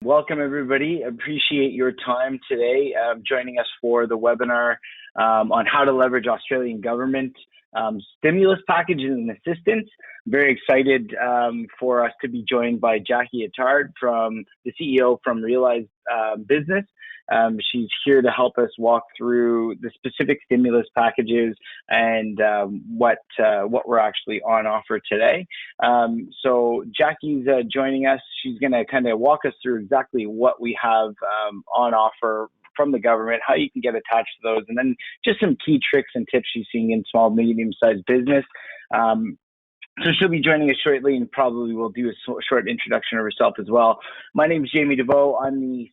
Welcome, everybody. Appreciate your time today, joining us for the webinar on how to leverage Australian government stimulus packages and assistance. Very excited for us to be joined by Jackie Attard, from the CEO from Realize Business. She's here to help us walk through the specific stimulus packages and what we're actually on offer today. So Jackie's joining us. She's going to kind of walk us through exactly what we have on offer from the government, how you can get attached to those, and then just some key tricks and tips she's seeing in small, medium-sized business. So she'll be joining us shortly, and probably will do a short introduction of herself as well. My name is Jamie DeVoe. I'm the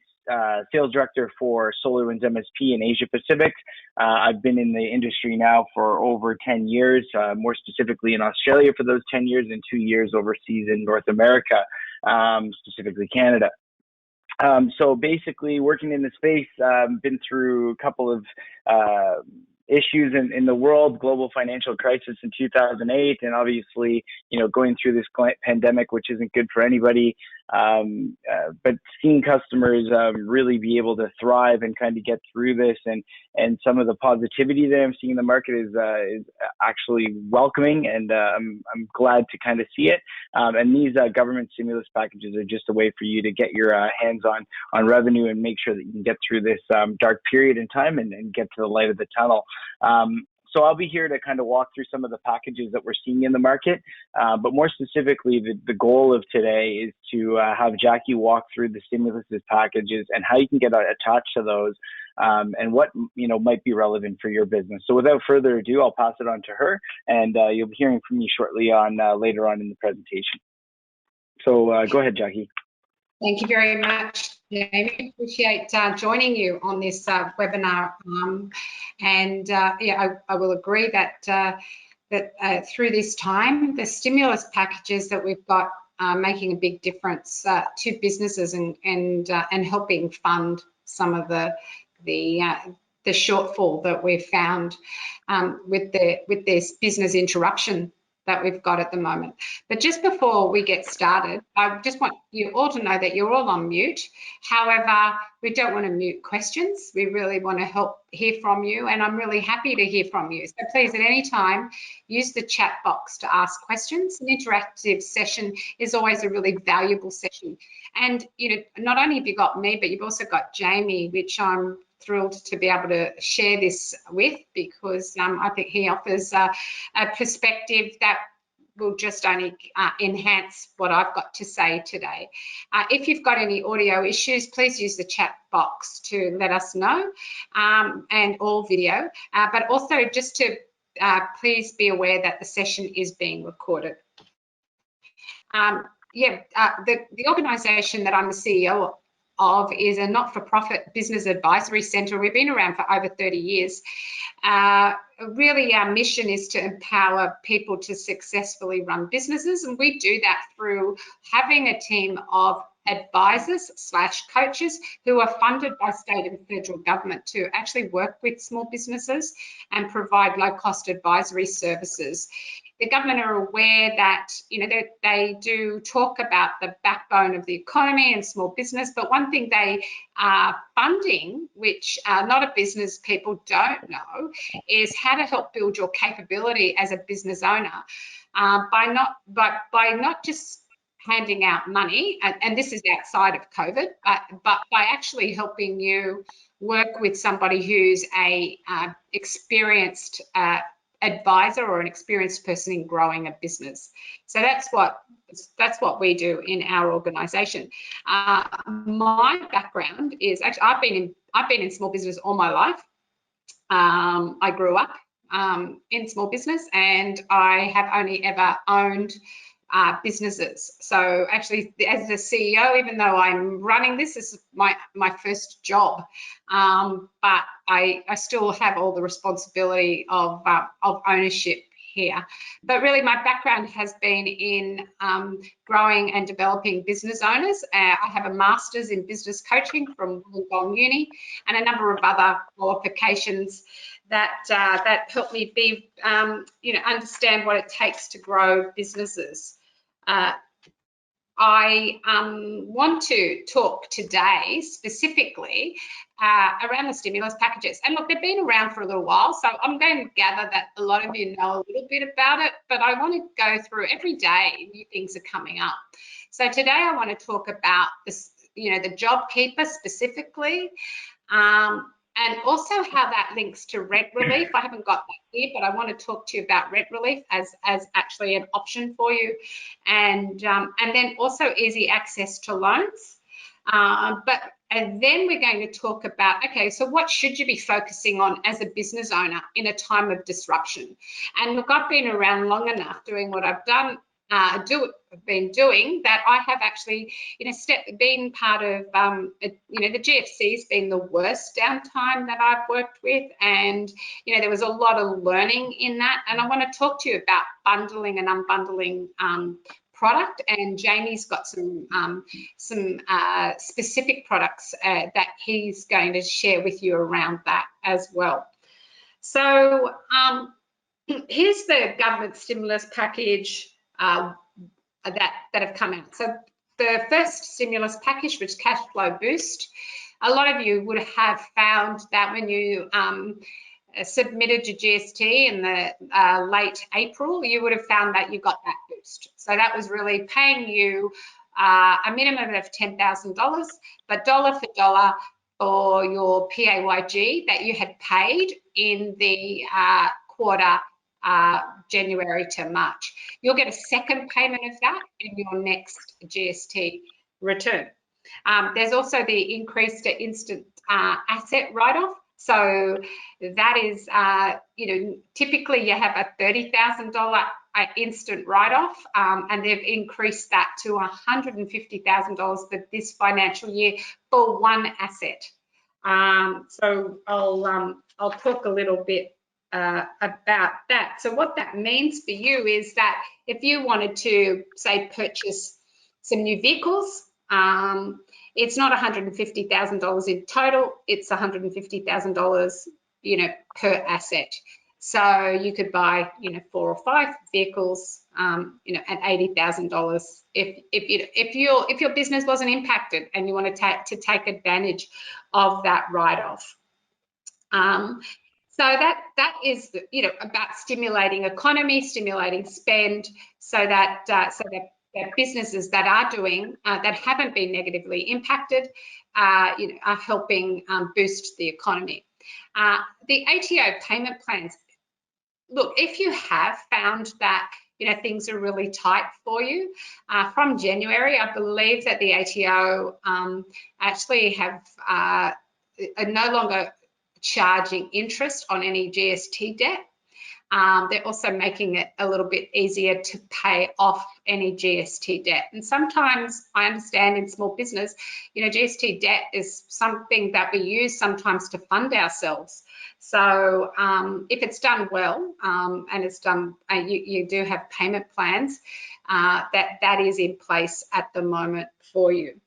sales director for SolarWinds MSP in Asia Pacific. I've been in the industry now for over 10 years, more specifically in Australia for those 10 years and 2 years overseas in North America, specifically Canada. So basically working in the space, been through a couple of issues in the world, global financial crisis in 2008, and obviously, going through this pandemic, which isn't good for anybody. But seeing customers really be able to thrive and kind of get through this, and some of the positivity that I'm seeing in the market is actually welcoming, and I'm glad to kind of see it. And these government stimulus packages are just a way for you to get your hands on revenue and make sure that you can get through this dark period in time and get to the light of the tunnel. So I'll be here to kind of walk through some of the packages that we're seeing in the market, but more specifically, the goal of today is to have Jackie walk through the stimulus packages and how you can get attached to those, and what might be relevant for your business. So without further ado, I'll pass it on to her, and you'll be hearing from me shortly on later on in the presentation. So go ahead, Jackie. Thank you very much, Jamie. Appreciate joining you on this webinar. I will agree that through this time, the stimulus packages that we've got are making a big difference to businesses and helping fund some of the shortfall that we've found with this business interruption that we've got at the moment. But just before we get started, I just want you all to know that you're all on mute. However, we don't want to mute questions. We really want to hear from you, and I'm really happy to hear from you. So please, at any time, use the chat box to ask questions. An interactive session is always a really valuable session. And not only have you got me, but you've also got Jamie, which I'm thrilled to be able to share this with, because I think he offers a perspective that will just only enhance what I've got to say today. If you've got any audio issues, please use the chat box to let us know, and all video, but also just to please be aware that the session is being recorded. The organisation that I'm the CEO of is a not-for-profit business advisory centre. We've been around for over 30 years. Really, our mission is to empower people to successfully run businesses, and we do that through having a team of advisors/coaches who are funded by state and federal government to actually work with small businesses and provide low-cost advisory services. The government are aware that they do talk about the backbone of the economy and small business, but one thing they are funding, which a lot of business people don't know, is how to help build your capability as a business owner by not just handing out money, and this is outside of COVID, but by actually helping you work with somebody who's a experienced advisor or an experienced person in growing a business. So that's what we do in our organisation. My background is actually I've been in small business all my life. I grew up in small business, and I have only ever owned businesses. So actually, as the CEO, even though I'm running this is my first job, but I still have all the responsibility of ownership here. But really, my background has been in growing and developing business owners. I have a master's in business coaching from Wollongong Uni, and a number of other qualifications that help me be understand what it takes to grow businesses. I want to talk today specifically around the stimulus packages. And look, they've been around for a little while, so I'm going to gather that a lot of you know a little bit about it, but I want to go through every day, new things are coming up. So today I want to talk about this, the JobKeeper specifically, and also how that links to rent relief. I haven't got that here, but I want to talk to you about rent relief as actually an option for you, and then also easy access to loans. And then we're going to talk about, okay, so what should you be focusing on as a business owner in a time of disruption? And look, I've been around long enough doing what I've done, been doing, that I have actually, been part of, the GFC's been the worst downtime that I've worked with, and there was a lot of learning in that. And I want to talk to you about bundling and unbundling product, and Jamie's got some specific products that he's going to share with you around that as well. So here's the government stimulus package that have come out. So the first stimulus package was cash flow boost. A lot of you would have found that when you submitted your GST in the late April, you would have found that you got that boost. So that was really paying you a minimum of $10,000, but dollar for dollar for your PAYG that you had paid in the quarter January to March. You'll get a second payment of that in your next GST return. There's also the increase to instant asset write-off. So that is, typically you have a $30,000 instant write-off, and they've increased that to $150,000 for this financial year for one asset. So I'll talk a little bit about that. So what that means for you is that if you wanted to, say, purchase some new vehicles, it's not $150,000 in total, it's $150,000, per asset. So you could buy, 4 or 5 vehicles, at $80,000 if your business wasn't impacted and you want to take advantage of that write-off. So that is, about stimulating economy, stimulating spend, so that businesses that are doing that haven't been negatively impacted, are helping boost the economy. The ATO payment plans. Look, if you have found that things are really tight for you, from January, I believe that the ATO actually have are no longer charging interest on any GST debt. They're also making it a little bit easier to pay off any GST debt. And sometimes I understand in small business, GST debt is something that we use sometimes to fund ourselves. So if it's done well, and it's done, you do have payment plans, that is in place at the moment for you.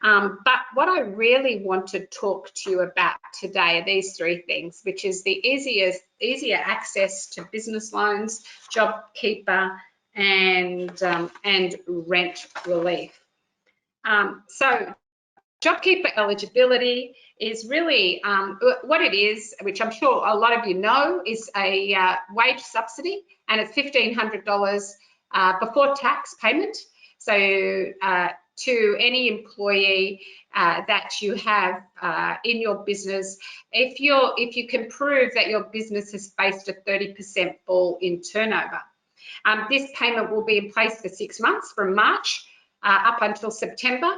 But what I really want to talk to you about today are these 3 things, which is the easier access to business loans, JobKeeper, and rent relief. So JobKeeper eligibility is really what it is, which I'm sure a lot of you know, is a wage subsidy, and it's $1,500 before tax payment. So to any employee that you have in your business, if you can prove that your business has faced a 30% fall in turnover. This payment will be in place for 6 months, from March up until September,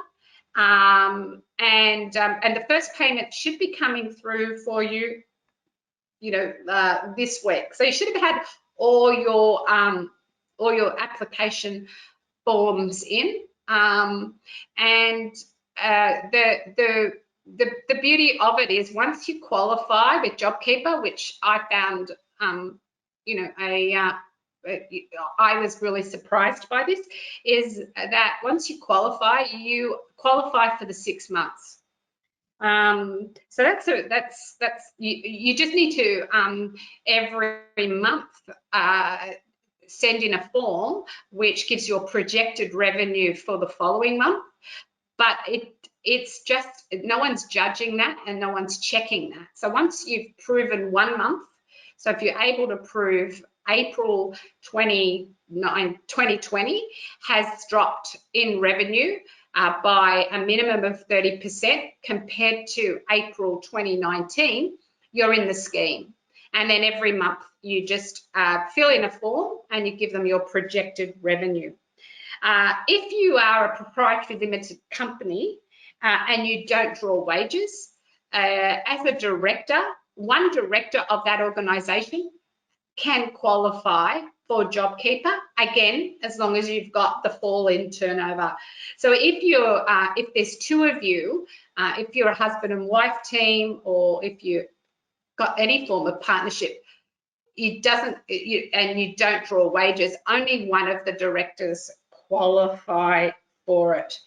and the first payment should be coming through for you, this week. So you should have had all your application forms in. And the beauty of it is, once you qualify with JobKeeper, which I found, I was really surprised by this, is that once you qualify for the 6 months. So that's you just need to every month send in a form which gives your projected revenue for the following month, but it's just, no one's judging that and no one's checking that. So once you've proven 1 month, so if you're able to prove April 2020 has dropped in revenue by a minimum of 30% compared to April 2019, you're in the scheme. And then every month you just fill in a form and you give them your projected revenue. If you are a proprietary limited company and you don't draw wages, as a director, one director of that organisation can qualify for JobKeeper, again, as long as you've got the fall in turnover. So if there's 2 of you, if you're a husband and wife team, or if you got any form of partnership, and you don't draw wages, only one of the directors qualify for it.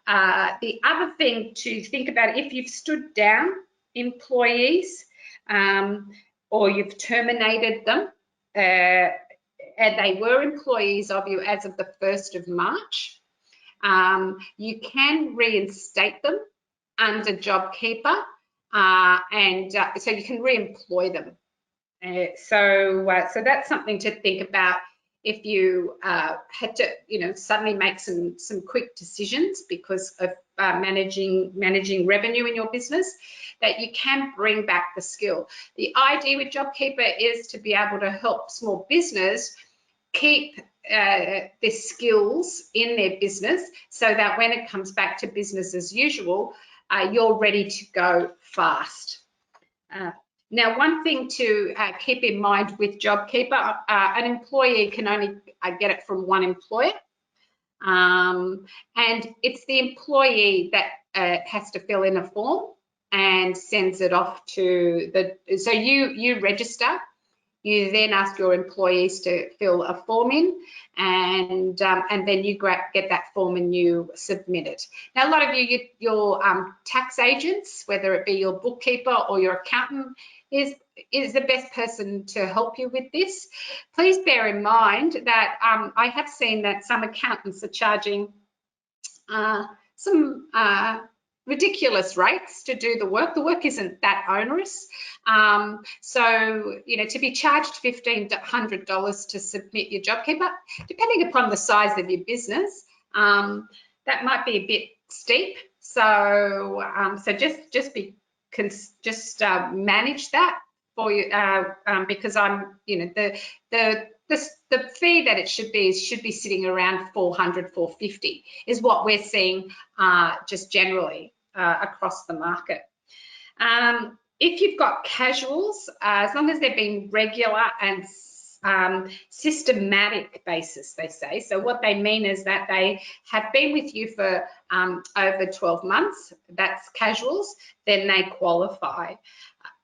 The other thing to think about, if you've stood down employees or you've terminated them, and they were employees of you as of the 1st of March, you can reinstate them under JobKeeper, and so you can re-employ them. So that's something to think about if you had to, suddenly make some quick decisions because of managing revenue in your business, that you can bring back the skill. The idea with JobKeeper is to be able to help small business keep their skills in their business, so that when it comes back to business as usual, you're ready to go fast. Now, one thing to keep in mind with JobKeeper, an employee can only get it from one employer, and it's the employee that has to fill in a form and sends it off to so you register. You then ask your employees to fill a form in, and then you get that form and you submit it. Now, a lot of your tax agents, whether it be your bookkeeper or your accountant, is the best person to help you with this. Please bear in mind that I have seen that some accountants are charging some ridiculous rates to do the work. The work isn't that onerous. So, to be charged $1,500 to submit your JobKeeper, depending upon the size of your business, that might be a bit steep. So, just manage that for you, because the fee that it should be sitting around $400, $450 is what we're seeing just generally across the market. If you've got casuals, as long as they're being regular and systematic basis, they say. So what they mean is that they have been with you for over 12 months, that's casuals, then they qualify.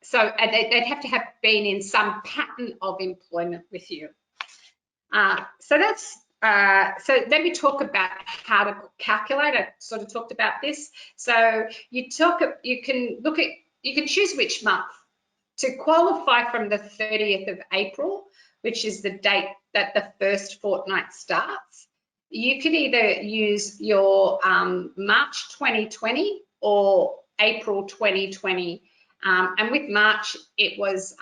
So they'd have to have been in some pattern of employment with you. So let me talk about how to calculate. I sort of talked about this. So you can choose which month to qualify from the 30th of April, which is the date that the first fortnight starts. You could either use your March 2020 or April 2020. And with March, it was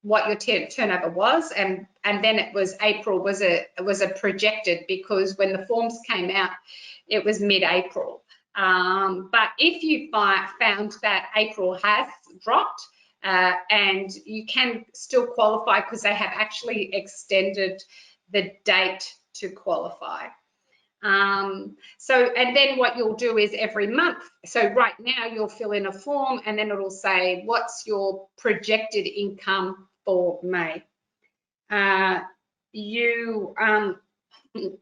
what your turnover was, and then it was April was a projected, because when the forms came out, it was mid-April. But if you found that April has dropped, and you can still qualify because they have actually extended the date to qualify. And then what you'll do is every month, so right now you'll fill in a form and then it'll say, what's your projected income for May?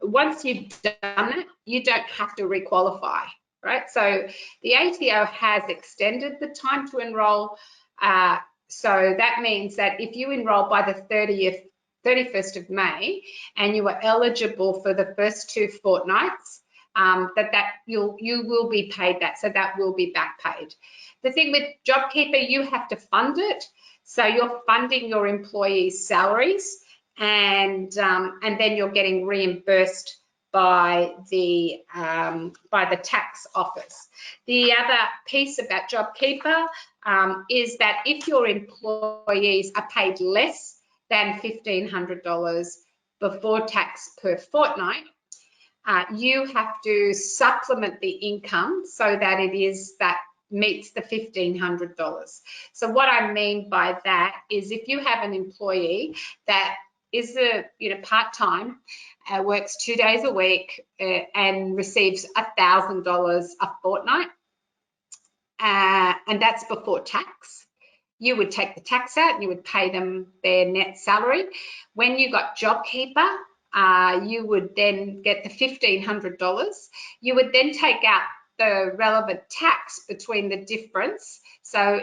Once you've done it, you don't have to requalify, right? So the ATO has extended the time to enroll. So that means that if you enroll by the 31st of May and you are eligible for the first 2 fortnights, you will be paid that, so that will be back paid. The thing with JobKeeper, you have to fund it, so you're funding your employees' salaries and then you're getting reimbursed by the tax office. The other piece about JobKeeper is that if your employees are paid less than $1,500 before tax per fortnight, you have to supplement the income so that meets the $1,500. So what I mean by that is if you have an employee that is part-time, works 2 days a week and receives $1,000 a fortnight, and that's before tax, you would take the tax out and you would pay them their net salary. When you got JobKeeper, you would then get the $1,500. You would then take out the relevant tax between the difference. So,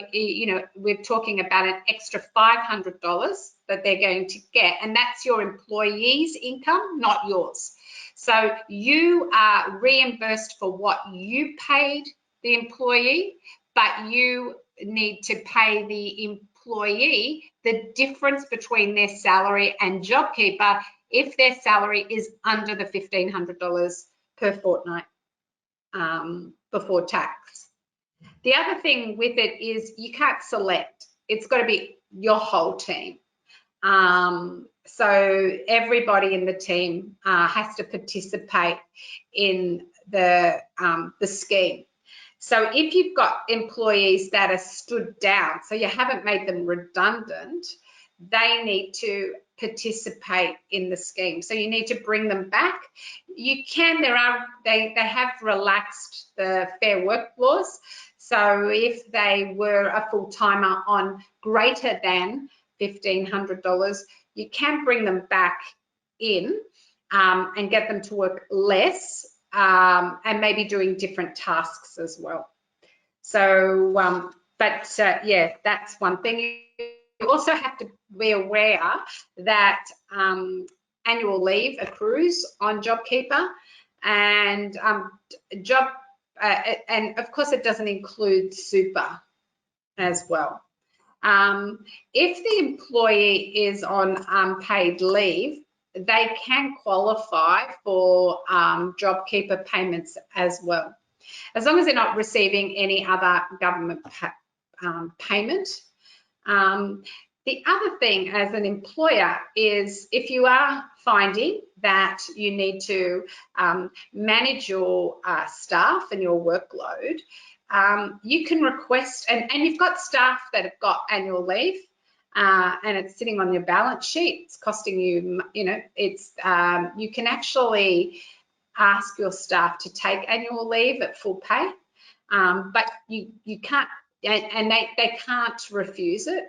we're talking about an extra $500 that they're going to get, and that's your employee's income, not yours. So you are reimbursed for what you paid the employee, but you need to pay the employee the difference between their salary and JobKeeper if their salary is under the $1,500 per fortnight before tax. The other thing with it is you can't select. It's got to be your whole team. So everybody in the team has to participate in the scheme. So if you've got employees that are stood down, so you haven't made them redundant, they need to participate in the scheme. So you need to bring them back. You can, they have relaxed the Fair Work laws. So if they were a full-timer on greater than $1,500, you can bring them back in and get them to work less and maybe doing different tasks as well. So, yeah, that's one thing. You also have to be aware that annual leave accrues on JobKeeper, and and of course it doesn't include super as well. If the employee is on unpaid leave, they can qualify for JobKeeper payments as well, as long as they're not receiving any other government payment. The other thing as an employer is if you are finding that you need to manage your staff and your workload, you can request, and you've got staff that have got annual leave and it's sitting on your balance sheet, it's costing you, you can actually ask your staff to take annual leave at full pay, but you can't, and they can't refuse it.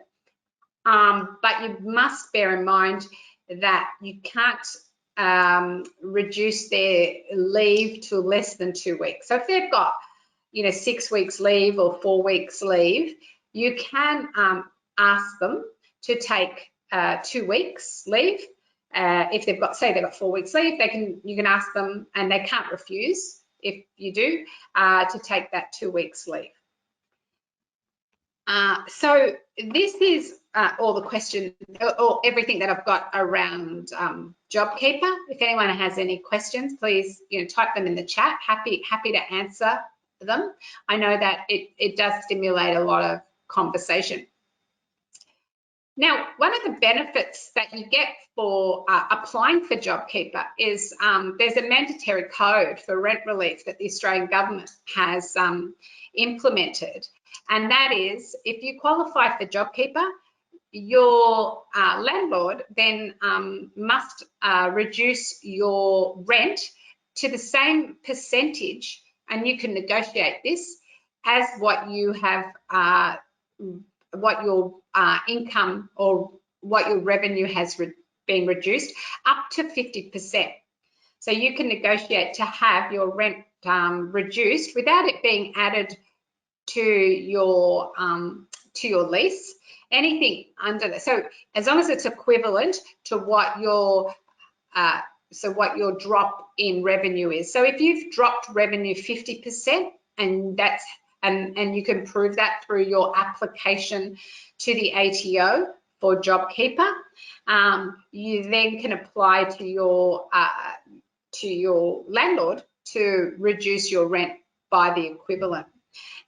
But you must bear in mind that you can't reduce their leave to less than 2 weeks. So if they've got 6 weeks leave or 4 weeks leave, you can ask them to take 2 weeks leave. If they've got, say they've got 4 weeks leave, you can ask them, and they can't refuse if you do, to take that 2 weeks leave. So this is all the questions, or everything that I've got around JobKeeper. If anyone has any questions, please type them in the chat. Happy to answer them. I know that it does stimulate a lot of conversation. Now, one of the benefits that you get for applying for JobKeeper is there's a mandatory code for rent relief that the Australian government has implemented, and that is if you qualify for JobKeeper, your landlord then must reduce your rent to the same percentage, and you can negotiate this as what you have, what your income or what your revenue has been reduced up to 50%. So you can negotiate to have your rent reduced without it being added to your lease. Anything under that. So as long as it's equivalent to what your what your drop in revenue is. So if you've dropped revenue 50%, and you can prove that through your application to the ATO for JobKeeper, you then can apply to your landlord to reduce your rent by the equivalent.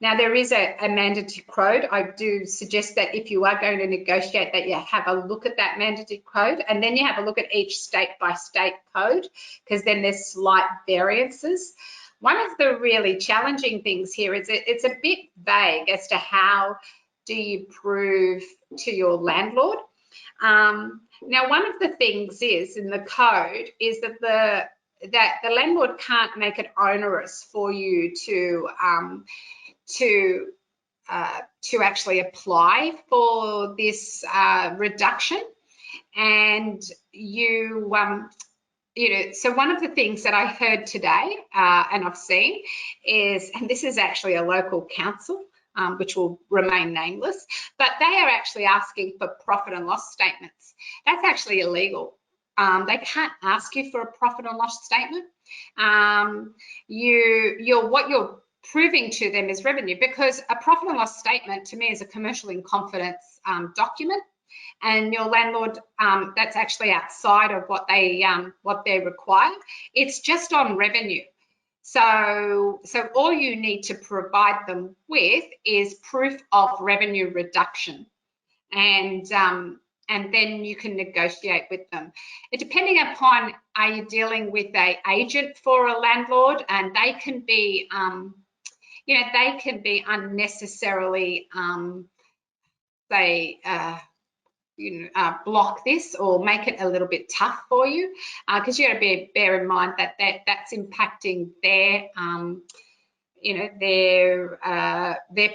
Now, there is a mandatory code. I do suggest that if you are going to negotiate, that you have a look at that mandatory code, and then you have a look at each state-by-state code, because then there's slight variances. One of the really challenging things here is it's a bit vague as to how do you prove to your landlord. Now, one of the things is in the code is that the landlord can't make it onerous for you to actually apply for this reduction, and so one of the things that I heard today and I've seen is, and this is actually a local council, which will remain nameless, but they are actually asking for profit and loss statements. That's actually illegal. They can't ask you for a profit and loss statement. What you're proving to them is revenue, because a profit and loss statement to me is a commercial in confidence document, and your landlord, that's actually outside of what they require. It's just on revenue. So all you need to provide them with is proof of revenue reduction, and then you can negotiate with them. Depending upon, are you dealing with an agent for a landlord, and they can be, they can be unnecessarily, block this or make it a little bit tough for you, because you got to bear in mind that that's impacting their their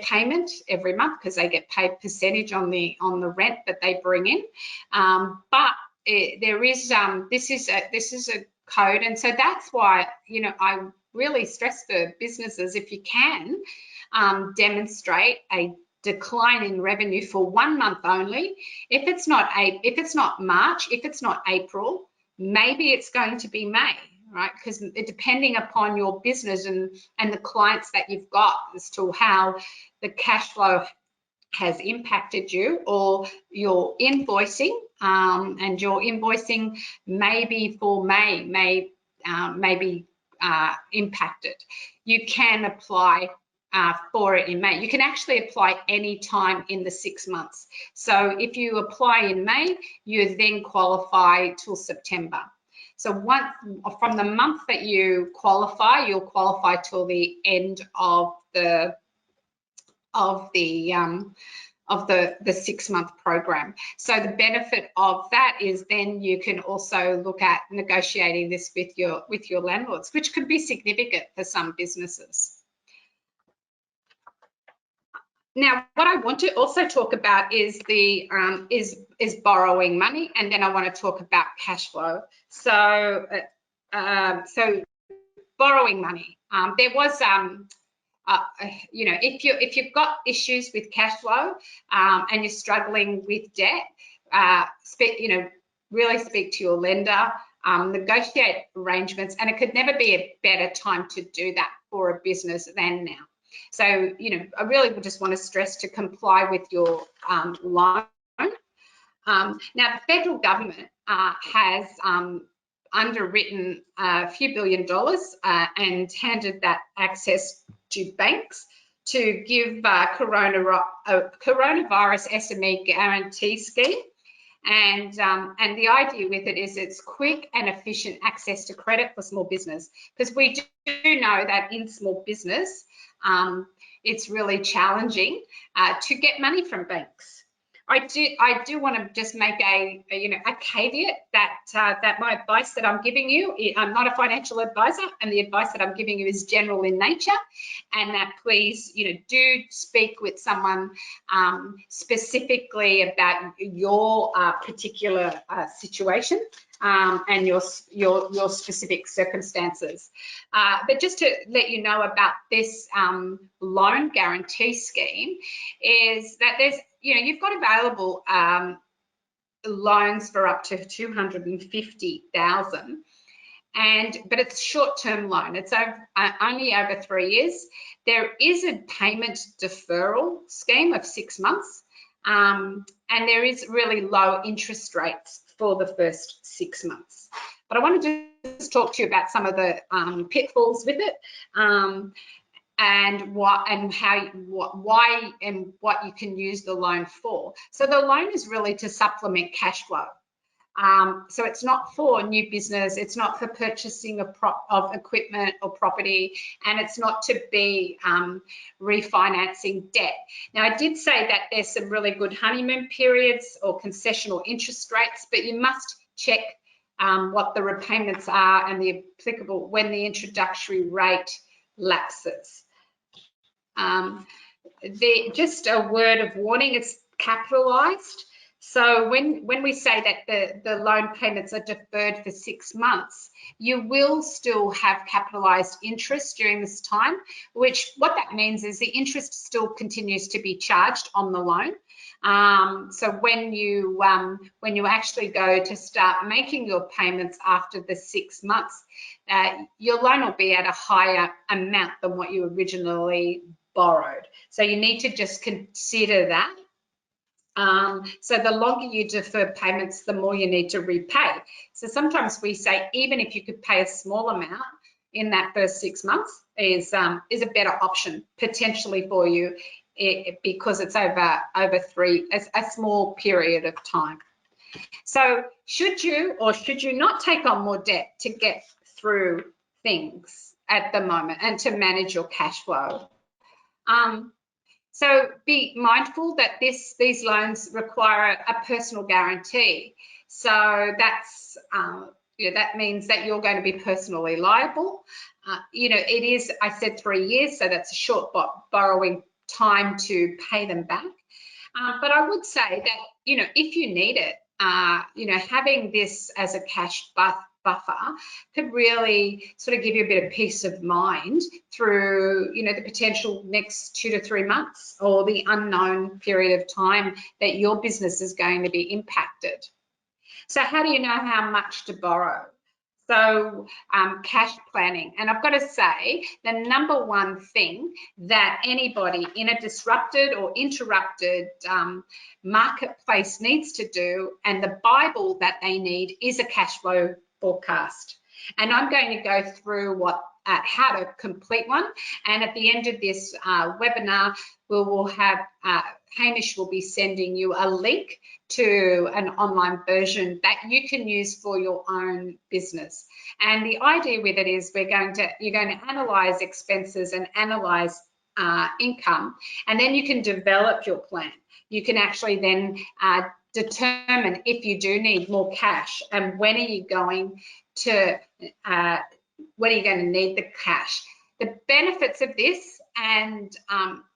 payment every month, because they get paid percentage on the rent that they bring in. But there is this is a code, and so that's why I really stress for businesses, if you can demonstrate a decline in revenue for 1 month only. If it's not March, if it's not April, maybe it's going to be May, right? Because depending upon your business and the clients that you've got as to how the cash flow has impacted you, or your invoicing, and your invoicing maybe for May may be impacted. You can apply for it in May. You can actually apply any time in the 6 months. So if you apply in May, you then qualify till September. So from the month that you qualify, you'll qualify till the end of the 6-month program. So the benefit of that is then you can also look at negotiating this with your landlords, which could be significant for some businesses. Now, what I want to also talk about is is borrowing money, and then I want to talk about cash flow. So borrowing money. There was if you've got issues with cash flow and you're struggling with debt, really speak to your lender, negotiate arrangements, and it could never be a better time to do that for a business than now. So, I really would just want to stress to comply with your loan. Now, the federal government has underwritten a few $1 billion and handed that access to banks to give coronavirus SME guarantee scheme. And the idea with it is it's quick and efficient access to credit for small business, because we do know that in small business, it's really challenging to get money from banks. I do want to just make a caveat that my advice that I'm giving you, I'm not a financial advisor, and the advice that I'm giving you is general in nature, and that please do speak with someone specifically about your particular situation and your specific circumstances. But just to let you know about this loan guarantee scheme is that there's you've got available loans for up to $250,000, but it's short-term loan. It's only over 3 years. There is a payment deferral scheme of 6 months, and there is really low interest rates for the first 6 months. But I wanted to just talk to you about some of the pitfalls with it, and why and what you can use the loan for. So the loan is really to supplement cash flow. So it's not for new business, it's not for purchasing of equipment or property, and it's not to be refinancing debt. Now, I did say that there's some really good honeymoon periods or concessional interest rates, but you must check what the repayments are and the applicable when the introductory rate lapses. Just a word of warning, it's capitalized. So when we say that the loan payments are deferred for 6 months, you will still have capitalized interest during this time, which what that means is the interest still continues to be charged on the loan. So when you actually go to start making your payments after the 6 months, your loan will be at a higher amount than what you originally borrowed. So you need to just consider that. So the longer you defer payments, the more you need to repay. So sometimes we say even if you could pay a small amount in that first 6 months is a better option potentially for you, because it's over a small period of time. So should you or should you not take on more debt to get through things at the moment and to manage your cash flow? So be mindful that these loans require a personal guarantee. So that's that means that you're going to be personally liable. It is, I said 3 years, so that's a short borrowing time to pay them back. But I would say that if you need it, having this as a cash buffer could really sort of give you a bit of peace of mind through, the potential next 2 to 3 months or the unknown period of time that your business is going to be impacted. So how do you know how much to borrow? So cash planning. And I've got to say, the number one thing that anybody in a disrupted or interrupted marketplace needs to do, and the Bible that they need, is a cash flow forecast. And I'm going to go through how to complete one. And at the end of this webinar, we will have Hamish will be sending you a link to an online version that you can use for your own business. And the idea with it is you're going to analyze expenses and analyze income, and then you can develop your plan. You can actually then determine if you do need more cash and when are you going to need the cash. The benefits of this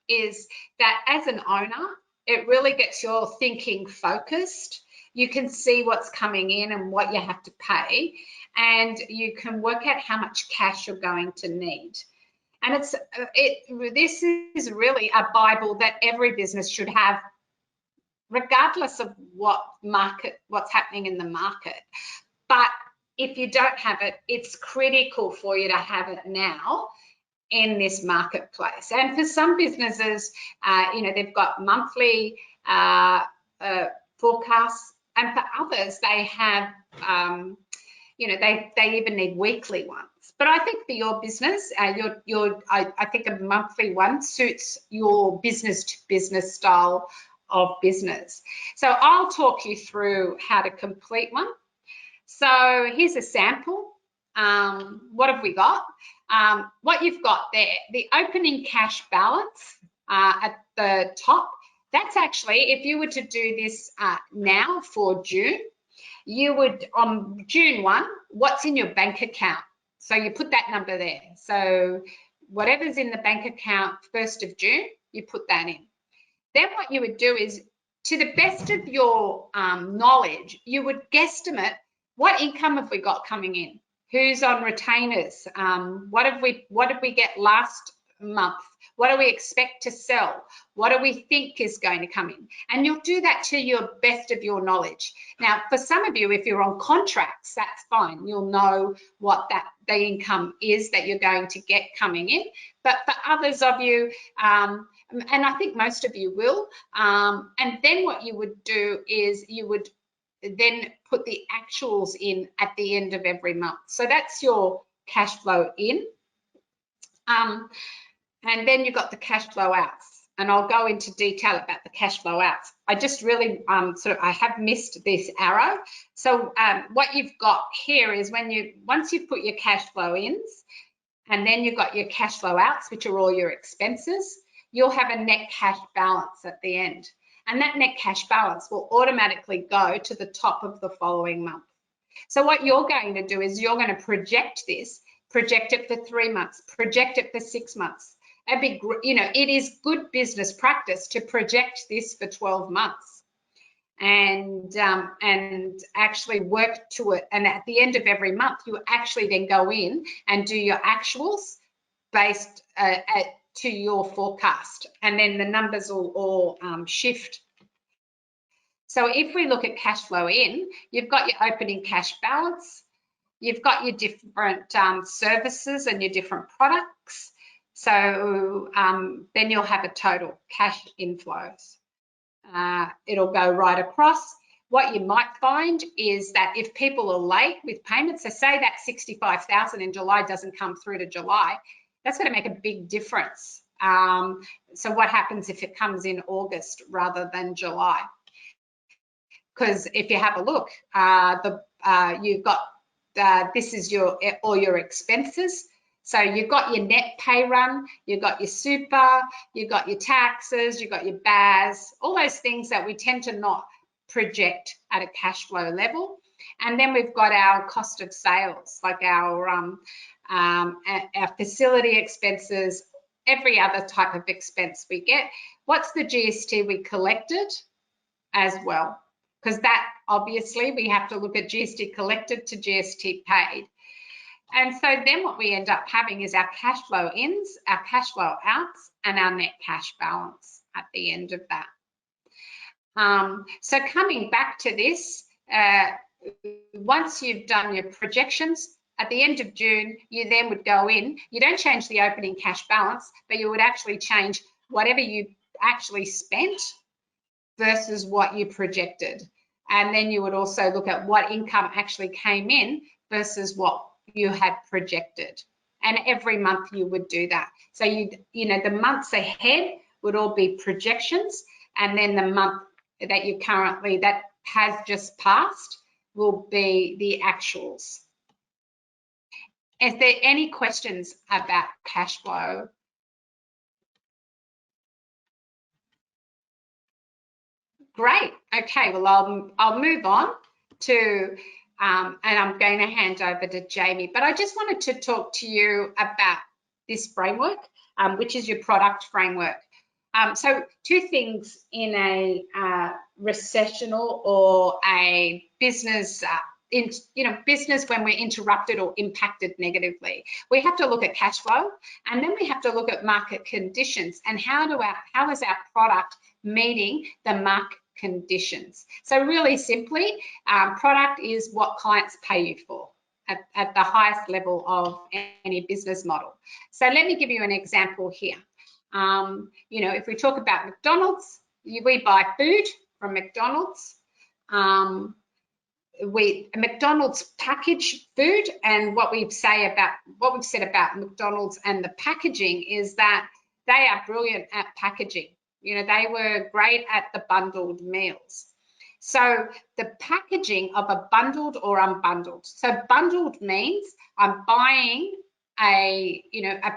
is that as an owner, it really gets your thinking focused. You can see what's coming in and what you have to pay, and you can work out how much cash you're going to need. And this is really a Bible that every business should have, regardless of what's happening in the market. But if you don't have it, it's critical for you to have it now in this marketplace. And for some businesses, they've got monthly forecasts, and for others, they have, they even need weekly ones. But I think for your business, I think a monthly one suits your business-to-business style of business. So I'll talk you through how to complete one. So here's a sample. What have we got? What you've got there, the opening cash balance at the top, that's actually, if you were to do this now for June, you would, on June 1, what's in your bank account? So you put that number there. So whatever's in the bank account 1st of June, you put that in. Then what you would do is, to the best of your knowledge, you would guesstimate what income have we got coming in? Who's on retainers? What did we get last month? What do we expect to sell? What do we think is going to come in? And you'll do that to your best of your knowledge. Now, for some of you, if you're on contracts, that's fine. You'll know what the income is that you're going to get coming in. But for others of you, and I think most of you will, and then what you would do is you would then put the actuals in at the end of every month. So that's your cash flow in. And then you've got the cash flow outs. And I'll go into detail about the cash flow outs. I just really I have missed this arrow. So what you've got here is once you've put your cash flow ins, and then you've got your cash flow outs, which are all your expenses, you'll have a net cash balance at the end. And that net cash balance will automatically go to the top of the following month. So what you're going to do is you're going to project this, project it for 3 months, project it for 6 months. It is good business practice to project this for 12 months and actually work to it. And at the end of every month, you actually then go in and do your actuals based to your forecast, and then the numbers will all shift. So if we look at cash flow in, you've got your opening cash balance, you've got your different services and your different products. So then you'll have a total cash inflows. It'll go right across. What you might find is that if people are late with payments, so say that 65,000 in July doesn't come through to July, that's going to make a big difference. So what happens if it comes in August rather than July? Because if you have a look, you've got this is all your expenses. So you've got your net pay run, you've got your super, you've got your taxes, you've got your BAS, all those things that we tend to not project at a cash flow level. And then we've got our cost of sales, like our facility expenses, every other type of expense we get. What's the GST we collected as well? Because that obviously we have to look at GST collected to GST paid. And so then what we end up having is our cash flow ins, our cash flow outs, and our net cash balance at the end of that. So coming back to this, once you've done your projections, at the end of June, you then would go in, you don't change the opening cash balance, but you would actually change whatever you actually spent versus what you projected. And then you would also look at what income actually came in versus what you had projected. And every month you would do that. So the months ahead would all be projections, and then the month that that has just passed will be the actuals. Is there any questions about cash flow? Great. Okay, well, I'll move on to, and I'm going to hand over to Jamie, but I just wanted to talk to you about this framework, which is your product framework. So two things in a recessional or a business, business when we're interrupted or impacted negatively. We have to look at cash flow, and then we have to look at market conditions and how is our product meeting the market conditions. So really simply, product is what clients pay you for at the highest level of any business model. So let me give you an example here. If we talk about McDonald's, we buy food from McDonald's. McDonald's package food, and what we've said about McDonald's and the packaging is that they are brilliant at packaging. They were great at the bundled meals. So the packaging of a bundled or unbundled. So bundled means I'm buying a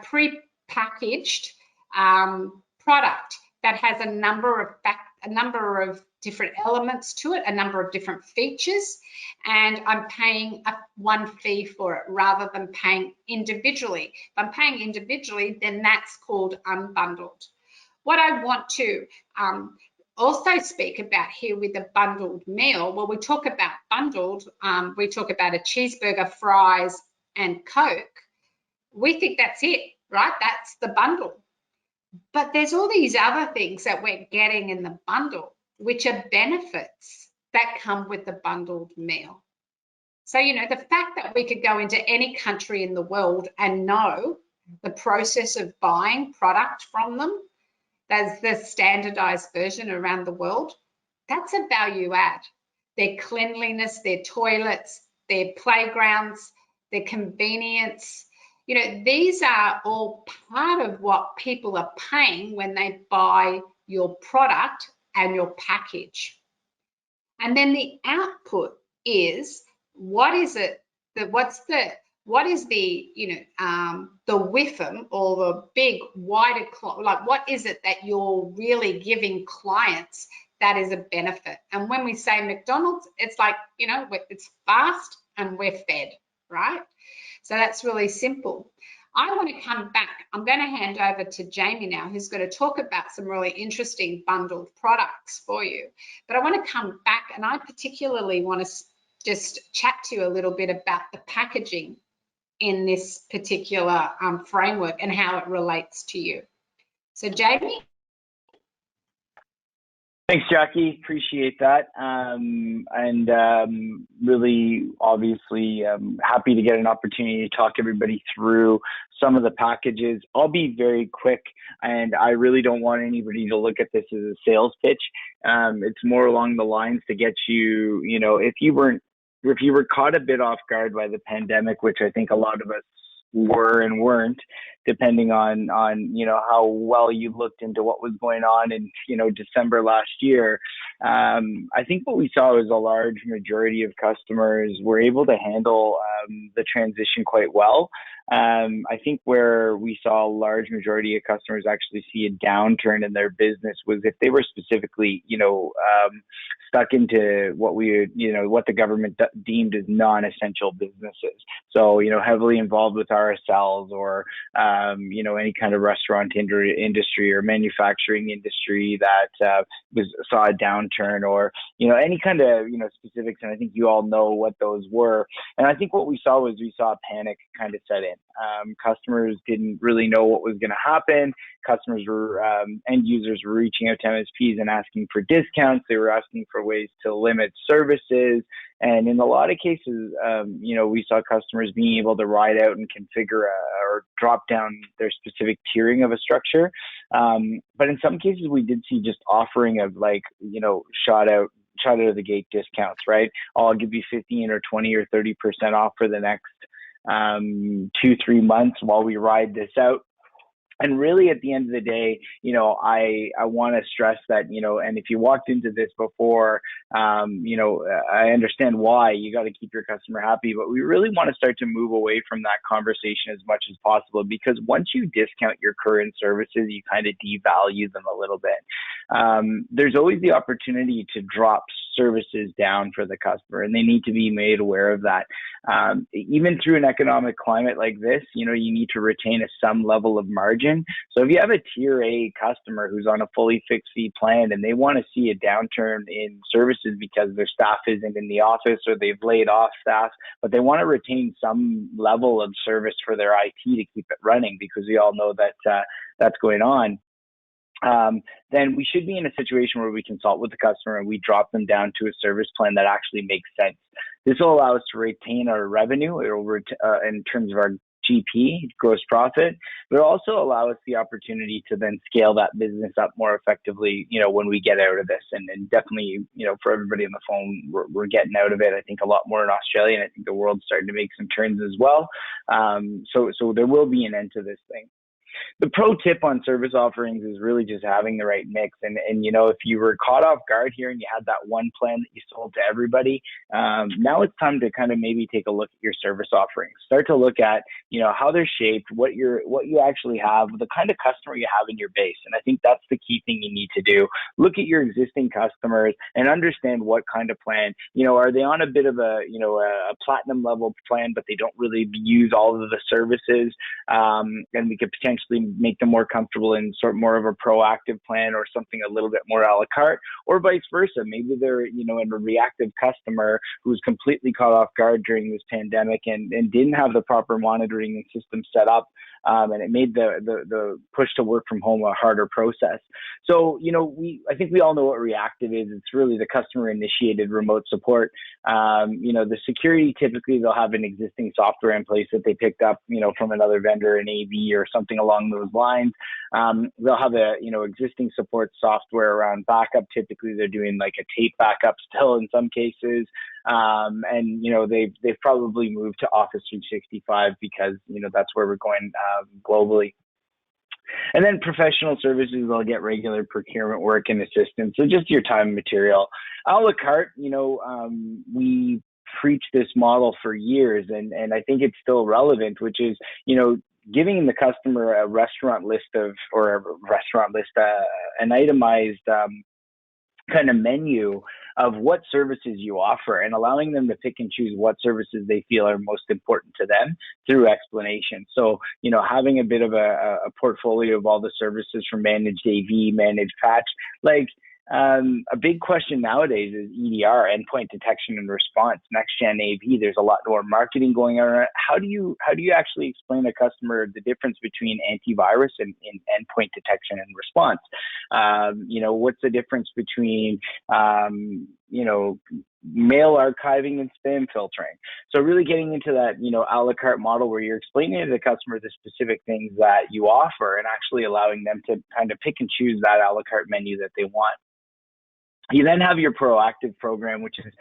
pre-packaged product that has a number of different elements to it, a number of different features, and I'm paying one fee for it rather than paying individually. If I'm paying individually, then that's called unbundled. What I want to also speak about here with a bundled meal, well, we talk about bundled, we talk about a cheeseburger, fries, and Coke. We think that's it, right? That's the bundle. But there's all these other things that we're getting in the bundle, which are benefits that come with the bundled meal. So, you know, the fact that we could go into any country in the world and know the process of buying product from them, there's the standardized version around the world, that's a value add. Their cleanliness, their toilets, their playgrounds, their convenience, you know, these are all part of what people are paying when they buy your product and your package. And then the output is, what is it that what is the, you know, the WIFM, or the big wider, like what is it that you're really giving clients that is a benefit? And when we say McDonald's, it's like, you know, it's fast and we're fed, right? So that's really simple. I want to come back. I'm going to hand over to Jamie now, who's going to talk about some really interesting bundled products for you. But I want to come back, and I particularly want to just chat to you a little bit about the packaging in this particular framework and how it relates to you. So Jamie? Thanks, Jackie. Appreciate that. Really, obviously, happy to get an opportunity to talk everybody through some of the packages. I'll be very quick, and I really don't want anybody to look at this as a sales pitch. It's more along the lines to get you, you know, if you were caught a bit off guard by the pandemic, which I think a lot of us were and weren't, depending on you know how well you looked into what was going on in, you know, December last year. I think what we saw was a large majority of customers were able to handle the transition quite well. I think where we saw a large majority of customers actually see a downturn in their business was if they were specifically, you know, stuck into what what the government deemed as non-essential businesses. So, you know, heavily involved with RSLs, or you know, any kind of restaurant industry or manufacturing industry that saw a downturn, or, you know, any kind of, you know, specifics. And I think you all know what those were. And I think what we saw was a panic kind of set in. Customers didn't really know what was going to happen. Customers were, end users were reaching out to MSPs and asking for discounts. They were asking for ways to limit services. And in a lot of cases, you know, we saw customers being able to ride out and configure or drop down their specific tiering of a structure. But in some cases, we did see just offering of, like, you know, shot out of the gate discounts, right? I'll give you 15 or 20 or 30% off for the next 2-3 months while we ride this out. And really, at the end of the day, you know, I want to stress that, you know, and if you walked into this before, you know, I understand why you got to keep your customer happy, but we really want to start to move away from that conversation as much as possible, because once you discount your current services, you kind of devalue them a little bit. There's always the opportunity to drop services down for the customer, and they need to be made aware of that. Even through an economic climate like this, you know, you need to retain some level of margin. So if you have a tier A customer who's on a fully fixed fee plan and they want to see a downturn in services because their staff isn't in the office or they've laid off staff, but they want to retain some level of service for their IT to keep it running, because we all know that that's going on, then we should be in a situation where we consult with the customer and we drop them down to a service plan that actually makes sense. This will allow us to retain our revenue in terms of our GP, gross profit, but also allow us the opportunity to then scale that business up more effectively, you know, when we get out of this. And definitely, you know, for everybody on the phone, we're getting out of it, I think, a lot more in Australia, and I think the world's starting to make some turns as well. So there will be an end to this thing. The pro tip on service offerings is really just having the right mix. And you know, if you were caught off guard here and you had that one plan that you sold to everybody, now it's time to kind of maybe take a look at your service offerings. Start to look at, you know, how they're shaped, what you actually have, the kind of customer you have in your base. And I think that's the key thing you you need to do. Look at your existing customers and understand what kind of plan, are they on a bit of a platinum level plan, but they don't really use all of the services, and we could potentially make them more comfortable in sort of more of a proactive plan or something a little bit more a la carte, or vice versa. Maybe they're, a reactive customer who's completely caught off guard during this pandemic and didn't have the proper monitoring system set up, and it made the push to work from home a harder process. So, I think we all know what reactive is. It's really the customer initiated remote support. The security, typically they'll have an existing software in place that they picked up, from another vendor, an AV or something along those lines. They'll have existing support software around backup. Typically they're doing like a tape backup still in some cases. And they've probably moved to Office 365 because, that's where we're going globally. And then professional services, they'll get regular procurement work and assistance. So just your time and material. A la carte, we preach this model for years, and I think it's still relevant, which is, giving the customer a restaurant list an itemized kind of menu of what services you offer, and allowing them to pick and choose what services they feel are most important to them through explanation. So, having a bit of a portfolio of all the services from managed AV, managed patch, a big question nowadays is EDR, endpoint detection and response, next gen AV. There's a lot more marketing going on. How do you actually explain to a customer the difference between antivirus and endpoint detection and response? What's the difference between mail archiving and spam filtering? So really getting into that, a la carte model where you're explaining to the customer the specific things that you offer and actually allowing them to kind of pick and choose that a la carte menu that they want. You then have your proactive program, which is,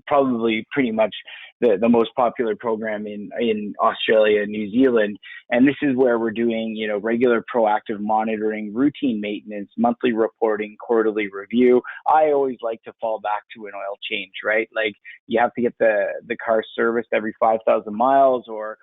probably pretty much the most popular program in Australia and New Zealand. And this is where we're doing, regular proactive monitoring, routine maintenance, monthly reporting, quarterly review. I always like to fall back to an oil change, right? Like you have to get the car serviced every 5,000 miles or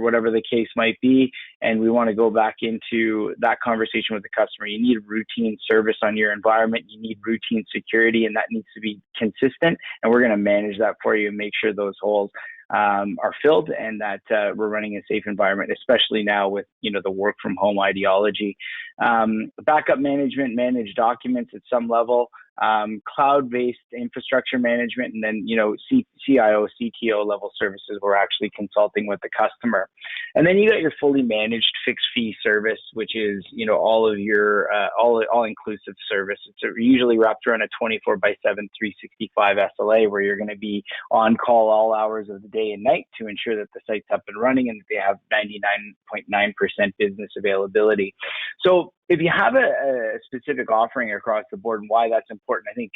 whatever the case might be. And we want to go back into that conversation with the customer. You need routine service on your environment. You need routine security, and that needs to be consistent. And we're going to manage that for you and make sure those holes are filled and that we're running a safe environment, especially now with, the work from home ideology. Backup management, managed documents at some level, cloud-based infrastructure management, and then, CIO, CTO level services, we're actually consulting with the customer. And then you got your fully managed fixed fee service, which is, all of your all-inclusive service. It's usually wrapped around a 24/7, 365 SLA, where you're going to be on call all hours of the day and night to ensure that the site's up and running and that they have 99.9% business availability. So if you have a specific offering across the board and why that's important, I think,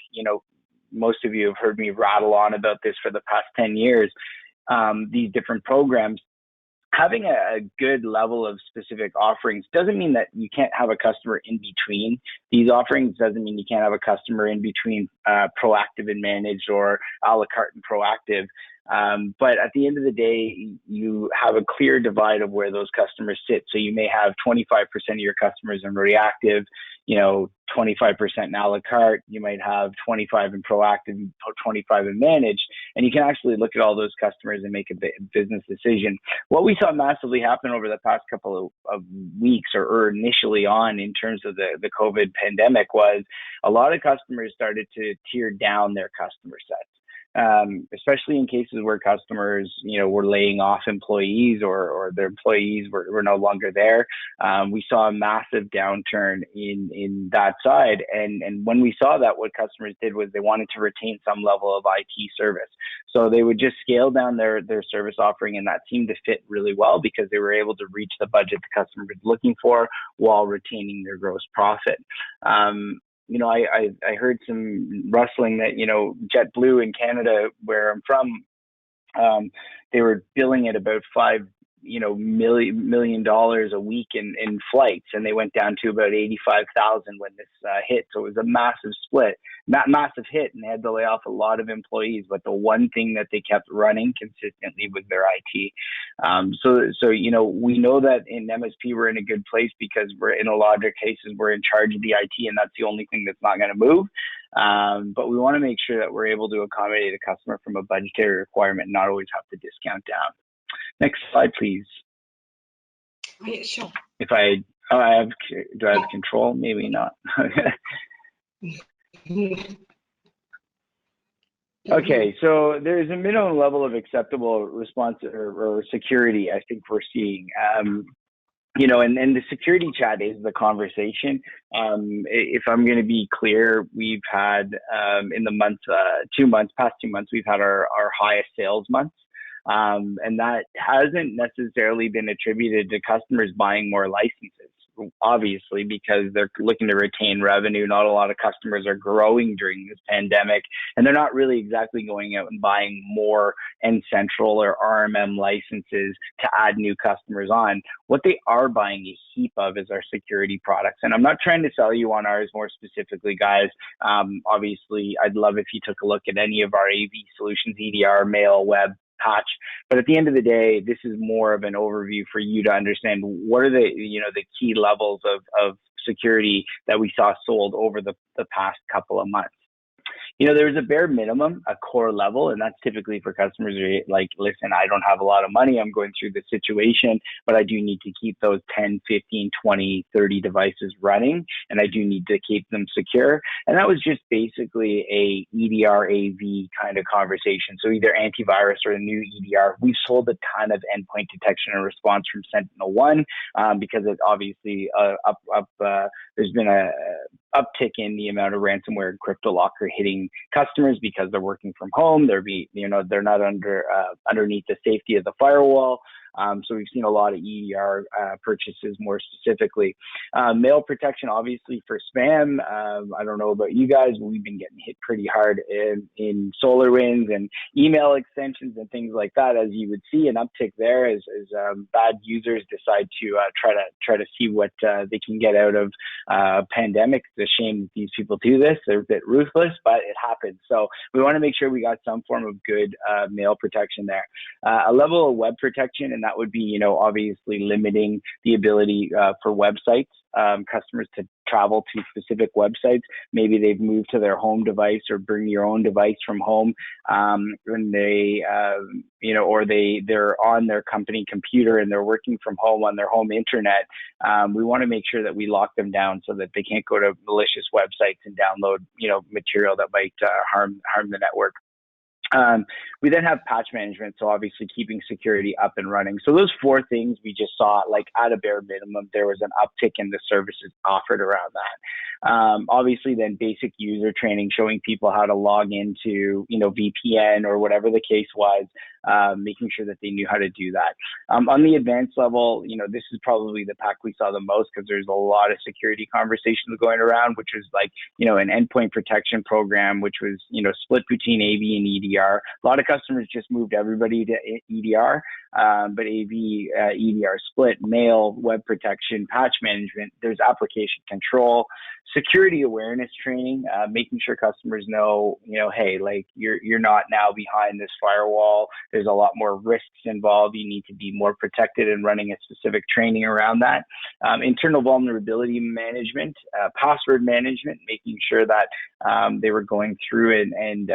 most of you have heard me rattle on about this for the past 10 years, these different programs. Having a good level of specific offerings doesn't mean that you can't have a customer in between these offerings. Doesn't mean you can't have a customer in between proactive and managed or a la carte and proactive. But at the end of the day, you have a clear divide of where those customers sit. So you may have 25% of your customers in reactive, 25% in a la carte. You might have 25 in proactive, 25 in managed, and you can actually look at all those customers and make a business decision. What we saw massively happen over the past couple of weeks or initially on in terms of the COVID pandemic was a lot of customers started to tier down their customer sets. Especially in cases where customers, were laying off employees or their employees were no longer there. We saw a massive downturn in that side. And when we saw that, what customers did was they wanted to retain some level of IT service. So they would just scale down their service offering, and that seemed to fit really well because they were able to reach the budget the customer was looking for while retaining their gross profit. I heard some rustling that, JetBlue in Canada, where I'm from, they were billing at about $5 million a week in flights, and they went down to about 85,000 when this hit. So it was a massive split. massive hit, and they had to lay off a lot of employees. But the one thing that they kept running consistently was their IT. So you know, we know that in MSP we're in a good place because we're in a lot of cases we're in charge of the IT, and that's the only thing that's not going to move. But we want to make sure that we're able to accommodate a customer from a budgetary requirement, and not always have to discount down. Next slide, please. Oh, yeah, sure. If I do I have control? Maybe not. Okay, so there's a minimum level of acceptable response or security I think we're seeing. You know, and the security chat is the conversation. If I'm going to be clear, we've had in the month, past 2 months, we've had our highest sales months. And that hasn't necessarily been attributed to customers buying more licenses, obviously, because they're looking to retain revenue. Not a lot of customers are growing during this pandemic, and they're not really exactly going out and buying more N-Central or RMM licenses to add new customers on. What they are buying a heap of is our security products. And I'm not trying to sell you on ours more specifically, guys. Obviously, I'd love if you took a look at any of our AV solutions, EDR, mail, web, patch. But at the end of the day, this is more of an overview for you to understand what are the, you know, the key levels of security that we saw sold over the past couple of months. You know, there's a bare minimum, a core level, and that's typically for customers who are like, listen, I don't have a lot of money, I'm going through this situation, but I do need to keep those 10, 15, 20, 30 devices running, and I do need to keep them secure. And that was just basically a EDR AV kind of conversation. So either antivirus or a new EDR. We've sold a ton of endpoint detection and response from SentinelOne because it obviously there's been a uptick in the amount of ransomware and CryptoLocker hitting customers because they're working from home. They're not underneath the safety of the firewall. So we've seen a lot of EDR purchases more specifically. Mail protection, obviously, for spam. I don't know about you guys, but we've been getting hit pretty hard in SolarWinds and email extensions and things like that. As you would see, an uptick there as bad users decide to try to see what they can get out of a pandemic. It's a shame that these people do this. They're a bit ruthless, but it happens. So we want to make sure we got some form of good mail protection there. A level of web protection, and that would be, you know, obviously limiting the ability for websites, customers to travel to specific websites. Maybe they've moved to their home device or bring your own device from home, and they, you know, or they're on their company computer and they're working from home on their home internet. We want to make sure that we lock them down so that they can't go to malicious websites and download, you know, material that might harm the network. We then have patch management, so obviously keeping security up and running. So those four things we just saw, like at a bare minimum, there was an uptick in the services offered around that. Obviously then basic user training, showing people how to log into, you know, VPN or whatever the case was, making sure that they knew how to do that. On the advanced level, you know, this is probably the pack we saw the most because there's a lot of security conversations going around, which is like, you know, an endpoint protection program, which was, you know, split between AV and EDR. A lot of customers just moved everybody to EDR, but AV, EDR split, mail, web protection, patch management. There's application control, security awareness training, making sure customers know, you know, hey, like you're not now behind this firewall. There's a lot more risks involved. You need to be more protected, and running a specific training around that. Internal vulnerability management, password management, making sure that they were going through and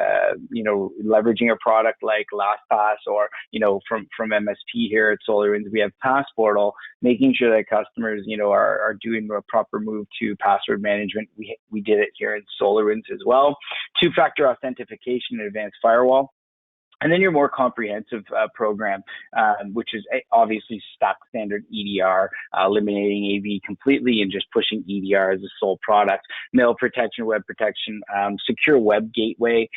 you know, leveraging a product like LastPass, or, you know, from MSP here at SolarWinds, we have Passportal, making sure that customers, you know, are doing a proper move to password management. We did it here in SolarWinds as well. Two-factor authentication and advanced firewall. And then your more comprehensive program, which is obviously stock standard EDR, eliminating AV completely and just pushing EDR as a sole product. Mail protection, web protection, secure web gateway,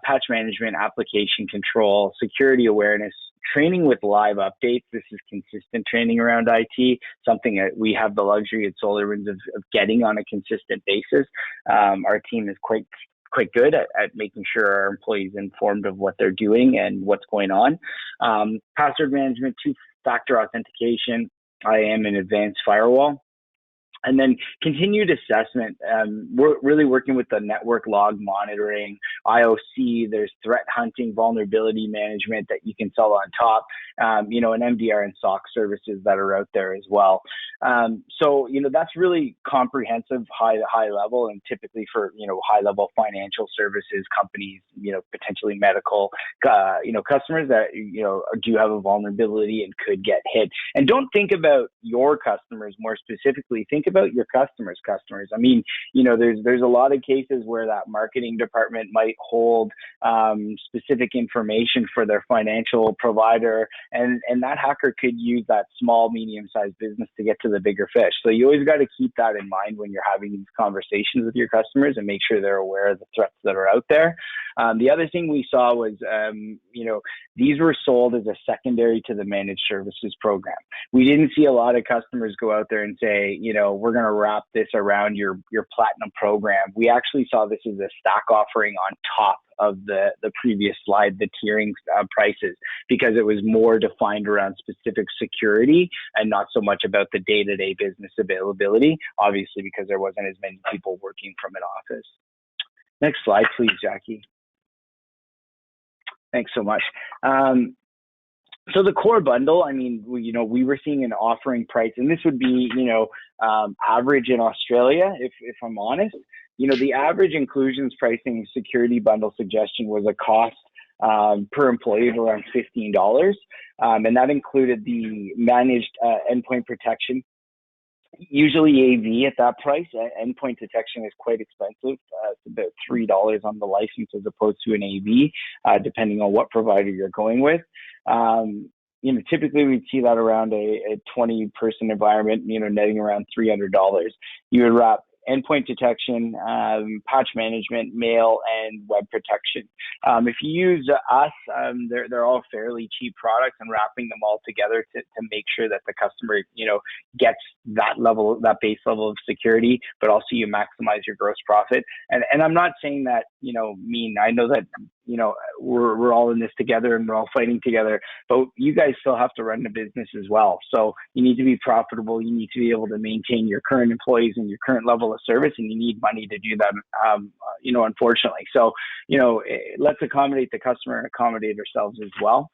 patch management, application control, security awareness, training with live updates. This is consistent training around IT, something that we have the luxury at SolarWinds of getting on a consistent basis. Our team is quite good at making sure our employees are informed of what they're doing and what's going on. Password management, two-factor authentication, IAM, and advanced firewall. And then continued assessment. We're really working with the network log monitoring, IOC, there's threat hunting, vulnerability management that you can sell on top, and MDR and SOC services that are out there as well. So, that's really comprehensive, high level, and typically for, high level financial services companies, potentially medical, customers that, do have a vulnerability and could get hit. And don't think about your customers more specifically, think about your customers. I mean, there's a lot of cases where that marketing department might hold specific information for their financial provider, and that hacker could use that small, medium-sized business to get to the bigger fish. So you always got to keep that in mind when you're having these conversations with your customers and make sure they're aware of the threats that are out there. The other thing we saw was, these were sold as a secondary to the managed services program. We didn't see a lot of customers go out there and say, we're going to wrap this around your platinum program. We actually saw this as a stack offering on top of the previous slide, the tiering prices, because it was more defined around specific security and not so much about the day-to-day business availability, obviously because there wasn't as many people working from an office. Next slide, please, Jackie. Thanks so much. So the core bundle, I mean, we were seeing an offering price, and this would be, average in Australia, if I'm honest. The average inclusions pricing security bundle suggestion was a cost per employee of around $15. And that included the managed endpoint protection, usually AV at that price. Endpoint detection is quite expensive. It's about $3 on the license as opposed to an AV, depending on what provider you're going with. Typically we'd see that around a 20-person environment, netting around $300. You would wrap endpoint detection, patch management, mail, and web protection. If you use us, they're all fairly cheap products, and wrapping them all together to make sure that the customer, gets that base level of security, but also you maximize your gross profit. And I'm not saying that, I know that, we're all in this together and we're all fighting together, but you guys still have to run the business as well. So you need to be profitable. You need to be able to maintain your current employees and your current level of service, and you need money to do that, unfortunately. So, let's accommodate the customer and accommodate ourselves as well.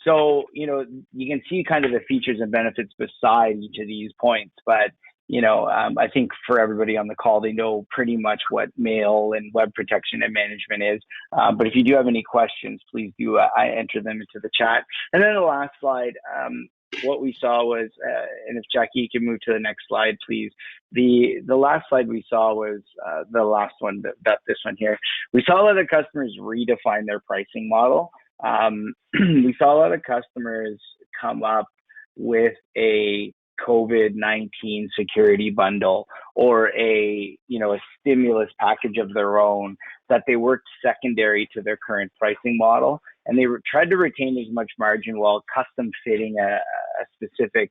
So, you can see kind of the features and benefits beside each of these points, but I think for everybody on the call, they know pretty much what mail and web protection and management is. But if you do have any questions, please do enter them into the chat. And then the last slide, what we saw was, and if Jackie can move to the next slide, please. The last slide we saw was the last one, this one here. We saw a lot of customers redefine their pricing model. We saw a lot of customers come up with a COVID-19 security bundle or a stimulus package of their own that they worked secondary to their current pricing model, and they tried to retain as much margin while custom fitting a specific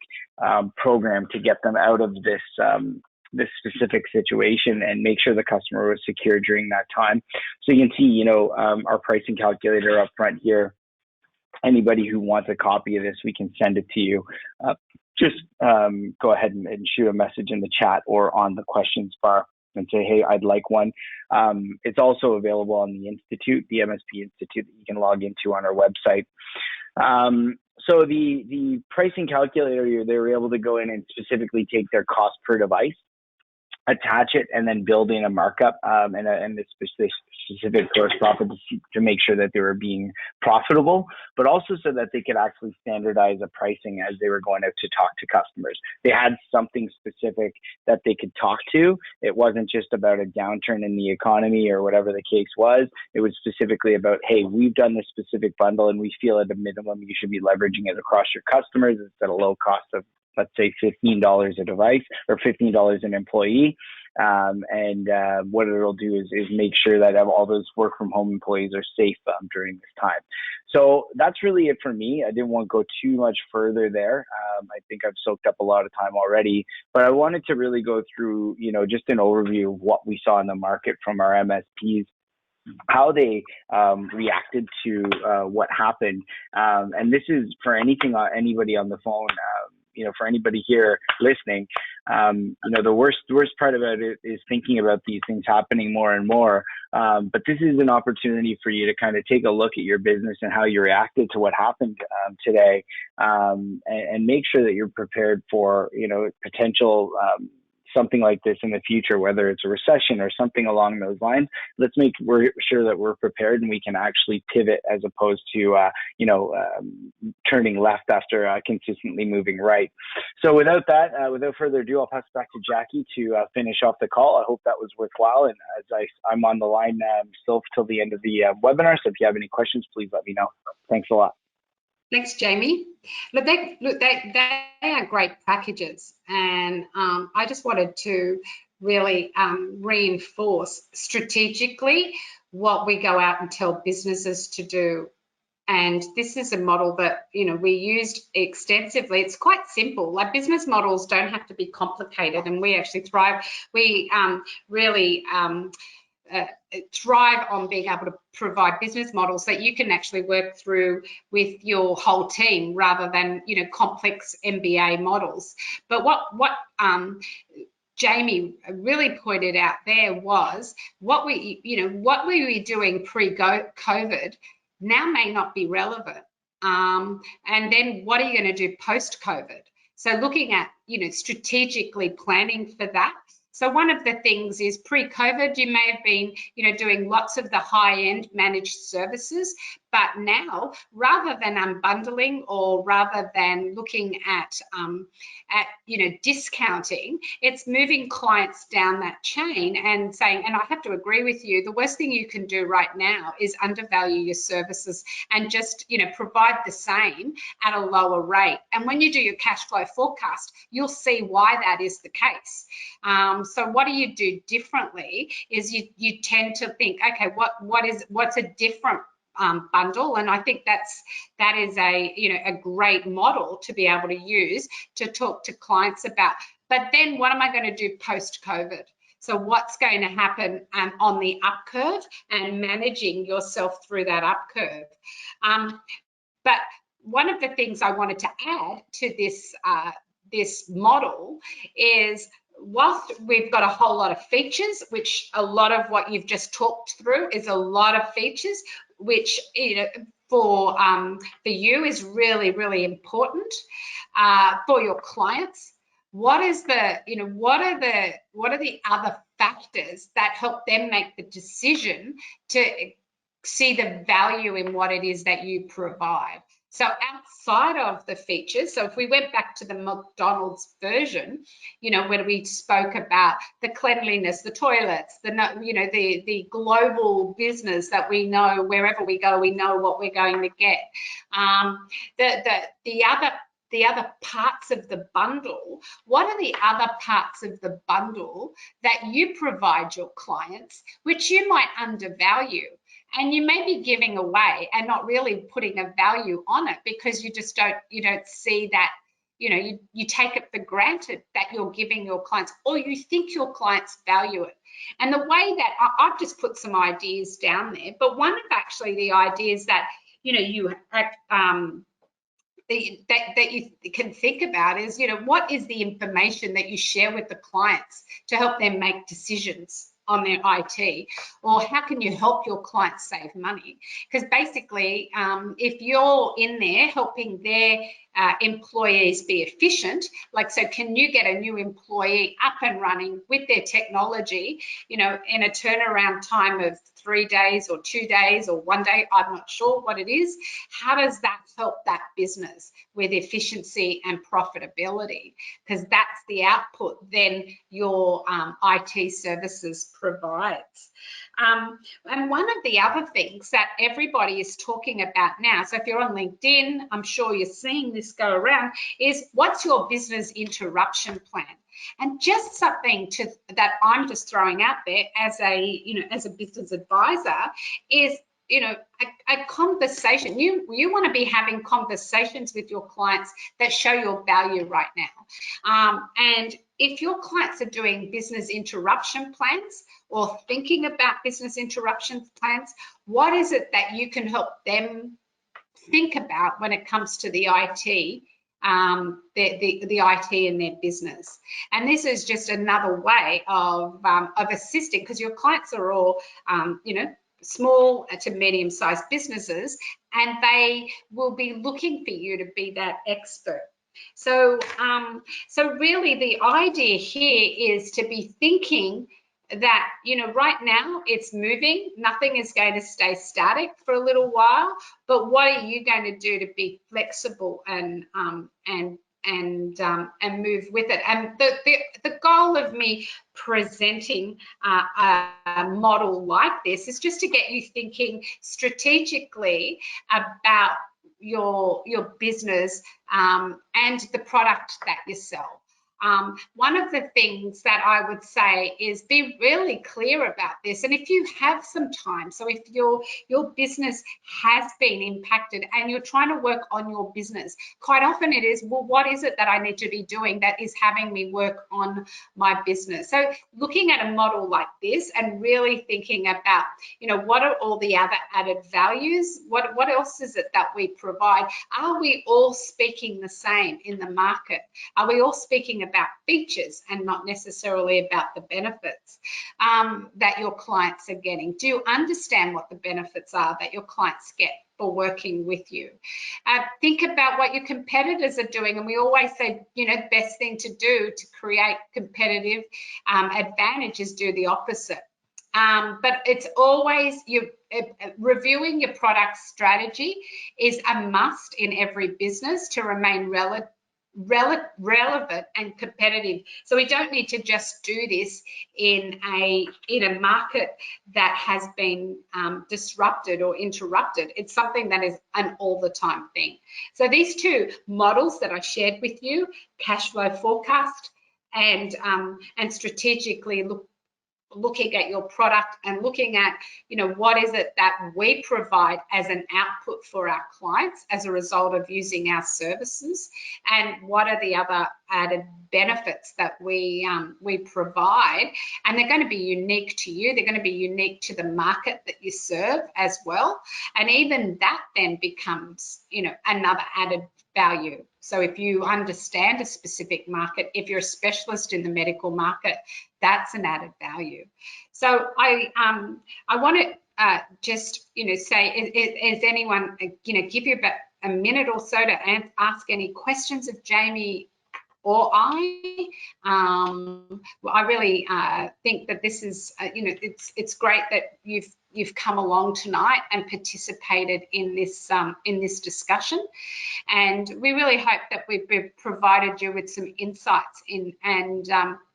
program to get them out of this specific situation and make sure the customer was secure during that time. So you can see, our pricing calculator up front here. Anybody who wants a copy of this, we can send it to you. Just go ahead and shoot a message in the chat or on the questions bar and say, hey, I'd like one. It's also available on the Institute, the MSP Institute, that you can log into on our website. So the pricing calculator, they were able to go in and specifically take their cost per device, attach it, and then build in a markup and the specific gross profit to make sure that they were being profitable, but also so that they could actually standardize a pricing as they were going out to talk to customers. They had something specific that they could talk to. It wasn't just about a downturn in the economy or whatever the case was. It was specifically about, hey, we've done this specific bundle and we feel at a minimum you should be leveraging it across your customers. It's at a low cost of, let's say, $15 a device or $15 an employee. What it'll do is make sure that all those work from home employees are safe during this time. So that's really it for me. I didn't want to go too much further there. I think I've soaked up a lot of time already, but I wanted to really go through, just an overview of what we saw in the market from our MSPs, how they reacted to what happened. And this is for anybody on the phone, for anybody here listening, The worst part about it is thinking about these things happening more and more. But this is an opportunity for you to kind of take a look at your business and how you reacted to what happened today, and make sure that you're prepared for, potential something like this in the future, whether it's a recession or something along those lines. Let's make sure that we're prepared and we can actually pivot as opposed to, turning left after consistently moving right. So without further ado, I'll pass it back to Jackie to finish off the call. I hope that was worthwhile. And as I'm on the line still till the end of the webinar, so if you have any questions, please let me know. Thanks a lot. Thanks, Jamie. Look, they are great packages, and I just wanted to really reinforce strategically what we go out and tell businesses to do. And this is a model that we used extensively. It's quite simple. Like, business models don't have to be complicated, and we actually thrive. We really thrive on being able to provide business models that you can actually work through with your whole team, rather than complex MBA models. But what Jamie really pointed out there was what we were doing pre-COVID now may not be relevant. And then what are you going to do post-COVID? So looking at strategically planning for that. So one of the things is, pre-COVID, you may have been, doing lots of the high-end managed services, but now, rather than unbundling, or rather than looking at discounting, it's moving clients down that chain and saying, and I have to agree with you, the worst thing you can do right now is undervalue your services and just, provide the same at a lower rate. And when you do your cash flow forecast, you'll see why that is the case. So what do you do differently is you tend to think, okay, what's a different bundle? And I think that is a great model to be able to use to talk to clients about. But then what am I going to do post-COVID? So what's going to happen on the up curve, and managing yourself through that up curve. But one of the things I wanted to add to this model is, whilst we've got a whole lot of features, which a lot of what you've just talked through is a lot of features, which for you is really, really important for your clients. What are the other factors that help them make the decision to see the value in what it is that you provide? So outside of the features, so if we went back to the McDonald's version, when we spoke about the cleanliness, the toilets, the global business that we know wherever we go, we know what we're going to get. The other parts of the bundle, what are the other parts of the bundle that you provide your clients, which you might undervalue? And you may be giving away and not really putting a value on it, because you just don't see that, you take it for granted that you're giving your clients, or you think your clients value it. And the way that I've just put some ideas down there, but one of actually the ideas that you can think about is, what is the information that you share with the clients to help them make decisions on their IT, or how can you help your clients save money? Because basically, if you're in there helping their employees be efficient, like, so can you get a new employee up and running with their technology, in a turnaround time of 3 days or 2 days or 1 day, I'm not sure what it is. How does that help that business with efficiency and profitability? Because that's the output then your IT services provides. And one of the other things that everybody is talking about now, so if you're on LinkedIn, I'm sure you're seeing this go around, is what's your business interruption plan? And just something that I'm just throwing out there as a business advisor is, a conversation. You want to be having conversations with your clients that show your value right now. And if your clients are doing business interruption plans or thinking about business interruption plans, what is it that you can help them think about when it comes to the IT the IT in their business. And this is just another way of assisting, because your clients are all, you know, small to medium-sized businesses, and they will be looking for you to be that expert. So, so really the idea here is to be thinking that, you know, right now it's moving, nothing is going to stay static for a little while, but what are you going to do to be flexible and move with it? And the goal of me presenting a model like this is just to get you thinking strategically about your business and the product that you sell. One of the things that I would say is be really clear about this. And if you have some time, so if your business has been impacted and you're trying to work on your business, quite often it is, well, what is it that I need to be doing that is having me work on my business? So looking at a model like this and really thinking about, you know, what are all the other added values? What else is it that we provide? Are we all speaking the same in the market? Are we all speaking about features and not necessarily about the benefits that your clients are getting? Do you understand what the benefits are that your clients get for working with you? Think about what your competitors are doing, and we always say, you know, the best thing to do to create competitive advantage is do the opposite. But it's always reviewing your product strategy is a must in every business to remain relevant and competitive. So we don't need to just do this in a market that has been disrupted or interrupted. It's something that is an all the time thing. So these two models that I shared with you, cash flow forecast and strategically looking at your product and looking at, you know, what is it that we provide as an output for our clients as a result of using our services, and what are the other added benefits that we provide. And they're going to be unique to you. They're going to be unique to the market that you serve as well. And even that then becomes, you know, another added value. So if you understand a specific market, if you're a specialist in the medical market, that's an added value. So I want to just, you know, say, is anyone, you know, give you about a minute or so to ask any questions of Jamie or I. I really think that this is, you know, it's great that you've come along tonight and participated in this discussion, and we really hope that we've provided you with some insights and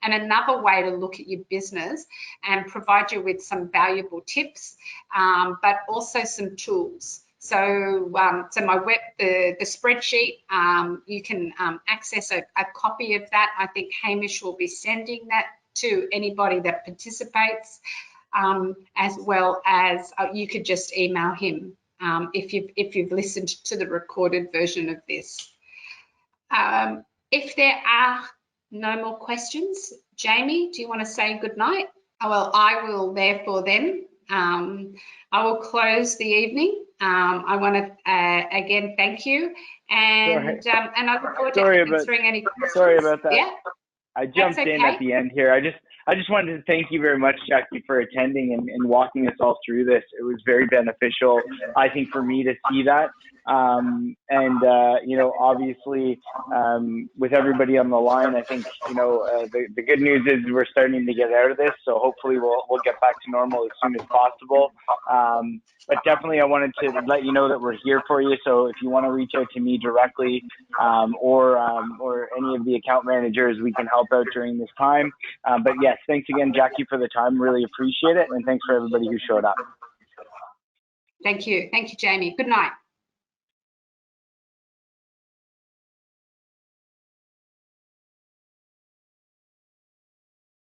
another way to look at your business and provide you with some valuable tips, but also some tools. So, so my the spreadsheet, you can access a copy of that. I think Hamish will be sending that to anybody that participates, as well as you could just email him if you've listened to the recorded version of this. If there are no more questions, Jamie, do you want to say good night? Oh, well, I will therefore then. I will close the evening. I want to again thank you, and I look forward to answering any questions. Sorry about that. Yeah, I jumped in at the end here. I just wanted to thank you very much, Jackie, for attending and walking us all through this. It was very beneficial, I think, for me to see that. You know, obviously, with everybody on the line, I think, you know, the good news is we're starting to get out of this. So hopefully we'll get back to normal as soon as possible. But definitely, I wanted to let you know that we're here for you. So if you want to reach out to me directly, or any of the account managers, we can help out during this time. But yes, thanks again, Jackie, for the time. Really appreciate it. And thanks for everybody who showed up. Thank you. Thank you, Jamie. Good night.